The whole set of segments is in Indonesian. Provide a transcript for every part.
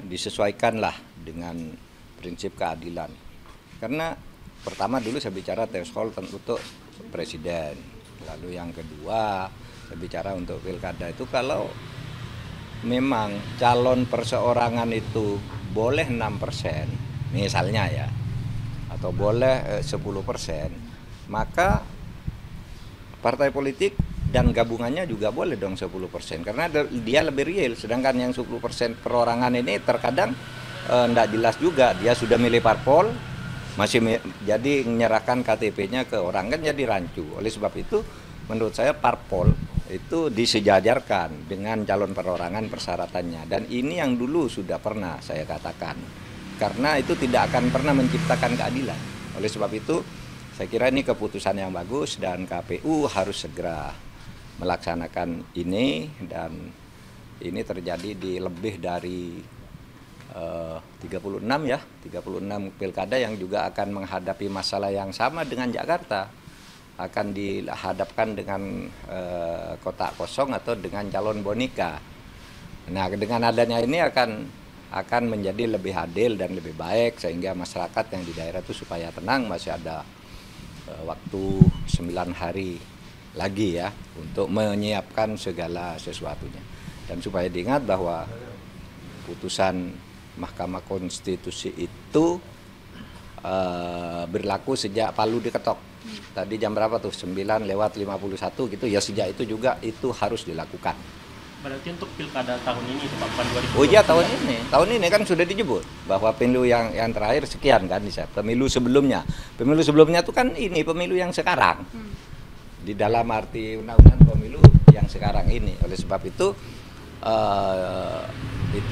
disesuaikanlah dengan prinsip keadilan. Karena pertama dulu saya bicara threshold untuk presiden, lalu yang kedua saya bicara untuk pilkada itu kalau memang calon perseorangan itu boleh 6% misalnya ya, atau boleh 10%, maka partai politik dan gabungannya juga boleh dong 10%, karena dia lebih real. Sedangkan yang 10% perorangan ini terkadang tidak jelas juga, dia sudah milih parpol, jadi menyerahkan KTP-nya ke orang, kan jadi rancu. Oleh sebab itu menurut saya parpol itu disejajarkan dengan calon perorangan persyaratannya, dan ini yang dulu sudah pernah saya katakan, karena itu tidak akan pernah menciptakan keadilan. Oleh sebab itu saya kira ini keputusan yang bagus dan KPU harus segera melaksanakan ini, dan ini terjadi di lebih dari 36 pilkada yang juga akan menghadapi masalah yang sama dengan Jakarta, akan dihadapkan dengan kotak kosong atau dengan calon boneka. Nah, dengan adanya ini akan menjadi lebih adil dan lebih baik, sehingga masyarakat yang di daerah itu supaya tenang, masih ada waktu 9 hari lagi ya untuk menyiapkan segala sesuatunya. Dan supaya diingat bahwa putusan Mahkamah Konstitusi itu berlaku sejak Palu diketok. Tadi jam berapa tuh? 9:51 gitu ya, sejak itu juga itu harus dilakukan. Berarti untuk pilkada tahun ini Pak, 2020. Oh iya, tahun ini kan sudah dijemput bahwa pemilu yang terakhir sekian kan, pemilu sebelumnya tuh kan ini pemilu yang sekarang. Di dalam arti undang-undang pemilu yang sekarang ini. Oleh sebab itu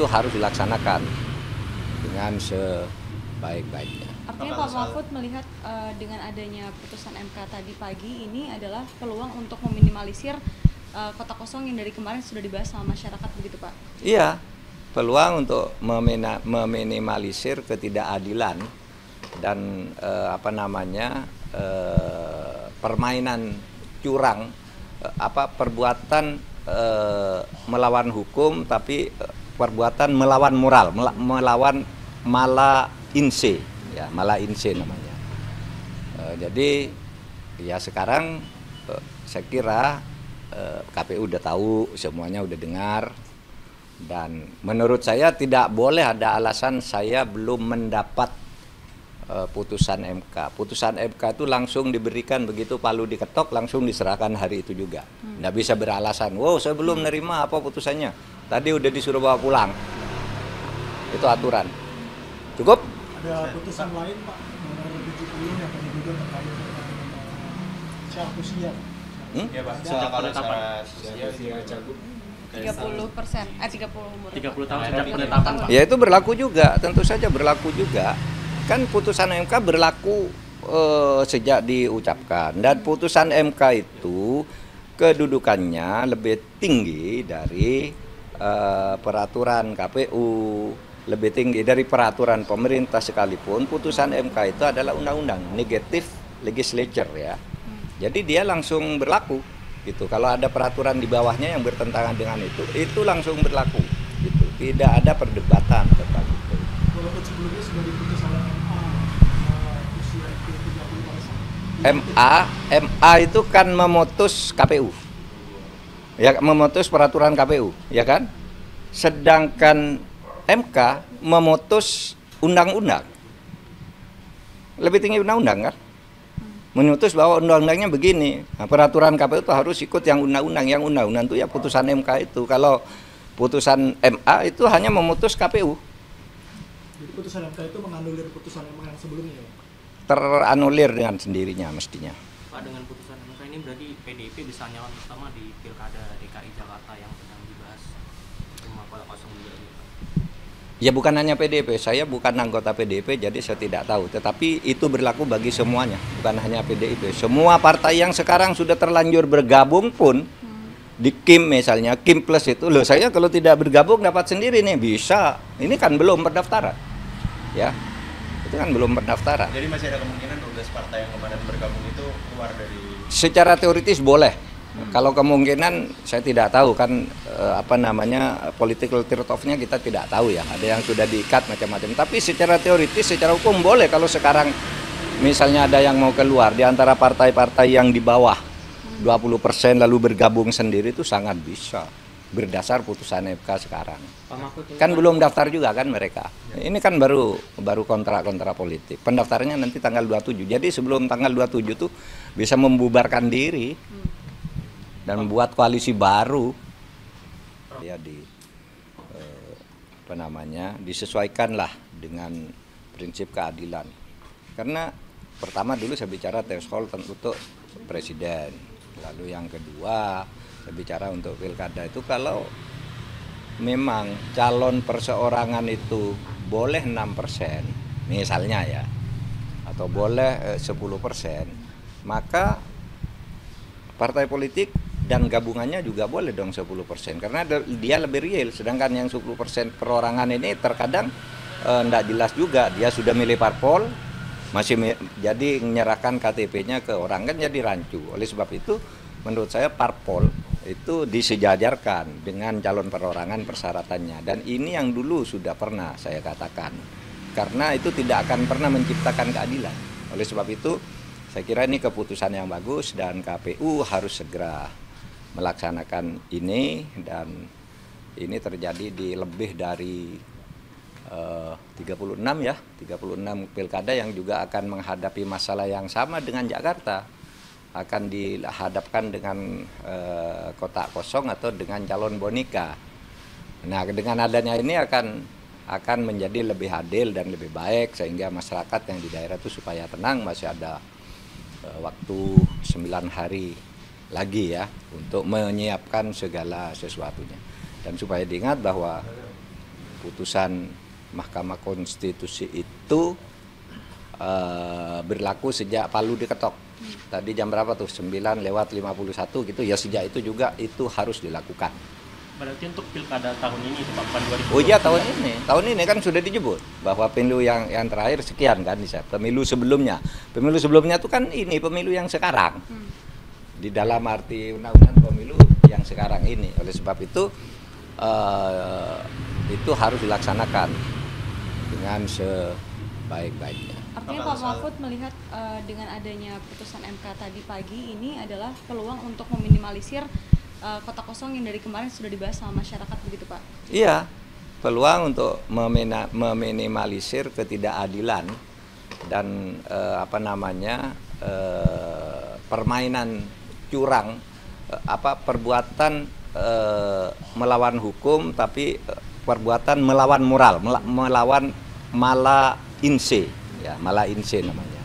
harus dilaksanakan dengan sebaik-baiknya. Artinya Pak Mahfud melihat dengan adanya putusan MK tadi pagi ini adalah peluang untuk meminimalisir kota kosong yang dari kemarin sudah dibahas sama masyarakat, begitu Pak? Iya, peluang untuk meminimalisir ketidakadilan dan permainan curang, perbuatan melawan hukum tapi perbuatan melawan moral, melawan mala inse namanya. Jadi ya sekarang saya kira KPU udah tahu, semuanya udah dengar, dan menurut saya tidak boleh ada alasan saya belum mendapat putusan MK. Putusan MK itu langsung diberikan begitu Palu diketok, langsung diserahkan hari itu juga. Nggak bisa beralasan, wow saya belum nerima apa putusannya, tadi udah disuruh bawa pulang. Itu aturan. Cukup? Ada putusan lain Pak, nomor 70 yang diduga terkait dengan syarat usia. Ya Pak, sejak penetapan usia cagup 30%, 30 umur. 30 tahun sejak penetapan Pak. Ya itu berlaku juga, tentu saja berlaku juga. Kan putusan MK berlaku sejak diucapkan, dan putusan MK itu kedudukannya lebih tinggi dari peraturan KPU, lebih tinggi dari peraturan pemerintah, sekalipun putusan MK itu adalah undang-undang, negative legislature ya. Jadi dia langsung berlaku gitu. Kalau ada peraturan di bawahnya yang bertentangan dengan itu langsung berlaku gitu. Tidak ada perdebatan tentang itu. Walaupun sebelumnya sudah diputus oleh MA usia 30 tahun. MA itu kan memutus KPU. Ya, memutus peraturan KPU, ya kan? Sedangkan MK memutus undang-undang. Lebih tinggi undang-undang kan? Memutus bahwa undang-undangnya begini. Nah, peraturan KPU itu harus ikut yang undang-undang. Yang undang-undang itu ya putusan MK itu. Kalau putusan MA itu hanya memutus KPU. Jadi putusan MK itu menganulir putusan MA yang sebelumnya ya? Teranulir dengan sendirinya mestinya. Pak, dengan putusan MK ini berarti PDIP bisa nyawa pertama di pilkada DKI Jakarta yang sedang dibahas rumah kota kosong juga ini Pak. Ya bukan hanya PDIP, saya bukan anggota PDIP jadi saya tidak tahu. Tetapi itu berlaku bagi semuanya, bukan hanya PDIP. Semua partai yang sekarang sudah terlanjur bergabung pun, di KIM misalnya, KIM Plus itu, loh saya kalau tidak bergabung dapat sendiri nih, bisa. Ini kan belum pendaftaran, ya. Itu kan belum pendaftaran. Jadi masih ada kemungkinan 12 partai yang kemarin bergabung itu keluar dari... Secara teoritis boleh, Kalau kemungkinan saya tidak tahu kan apa namanya political trade-off-nya kita tidak tahu ya. Ada yang sudah diikat macam-macam. Tapi secara teoritis, secara hukum boleh kalau sekarang misalnya ada yang mau keluar di antara partai-partai yang di bawah 20% lalu bergabung sendiri itu sangat bisa berdasar putusan MK sekarang. Pak Mahfud ini Kan belum daftar juga kan mereka. Ini kan baru kontrak politik. Pendaftarannya nanti tanggal 27. Jadi sebelum tanggal 27 tuh bisa membubarkan diri dan membuat koalisi baru. Ya apa namanya? Disesuaikanlah dengan prinsip keadilan. Karena pertama dulu saya bicara threshold untuk presiden. Lalu yang kedua saya bicara untuk pilkada itu kalau memang calon perseorangan itu boleh 6% misalnya ya, atau boleh 10%, maka partai politik dan gabungannya juga boleh dong 10%, karena dia lebih real. Sedangkan yang 10% perorangan ini terkadang enggak jelas juga, dia sudah milih parpol, jadi menyerahkan KTP-nya ke orang, kan jadi rancu. Oleh sebab itu menurut saya parpol itu disejajarkan dengan calon perorangan persyaratannya, dan ini yang dulu sudah pernah saya katakan, karena itu tidak akan pernah menciptakan keadilan. Oleh sebab itu saya kira ini keputusan yang bagus dan KPU harus segera melaksanakan ini, dan ini terjadi di lebih dari 36 pilkada yang juga akan menghadapi masalah yang sama dengan Jakarta, akan dihadapkan dengan kotak kosong atau dengan calon boneka. Nah, dengan adanya ini akan menjadi lebih adil dan lebih baik, sehingga masyarakat yang di daerah itu supaya tenang, masih ada waktu 9 hari lagi ya untuk menyiapkan segala sesuatunya. Dan supaya diingat bahwa putusan Mahkamah Konstitusi itu berlaku sejak Palu diketok. Tadi jam berapa tuh? 9:51 gitu ya, sejak itu juga itu harus dilakukan. berarti untuk pilkada tahun ini itu Pak, bukan 2020. Oh iya, tahun ini kan sudah disebut bahwa pemilu yang terakhir sekian kan, pemilu sebelumnya tuh kan ini pemilu yang sekarang, di dalam arti undang-undang pemilu yang sekarang ini. Oleh sebab itu harus dilaksanakan dengan sebaik-baiknya. Artinya Pak Mahfud melihat dengan adanya putusan MK tadi pagi ini adalah peluang untuk meminimalisir kotak kosong yang dari kemarin sudah dibahas sama masyarakat, begitu Pak? Iya, peluang untuk meminimalisir ketidakadilan dan permainan curang, perbuatan melawan hukum tapi perbuatan melawan moral, melawan mala inse, ya mala inse namanya.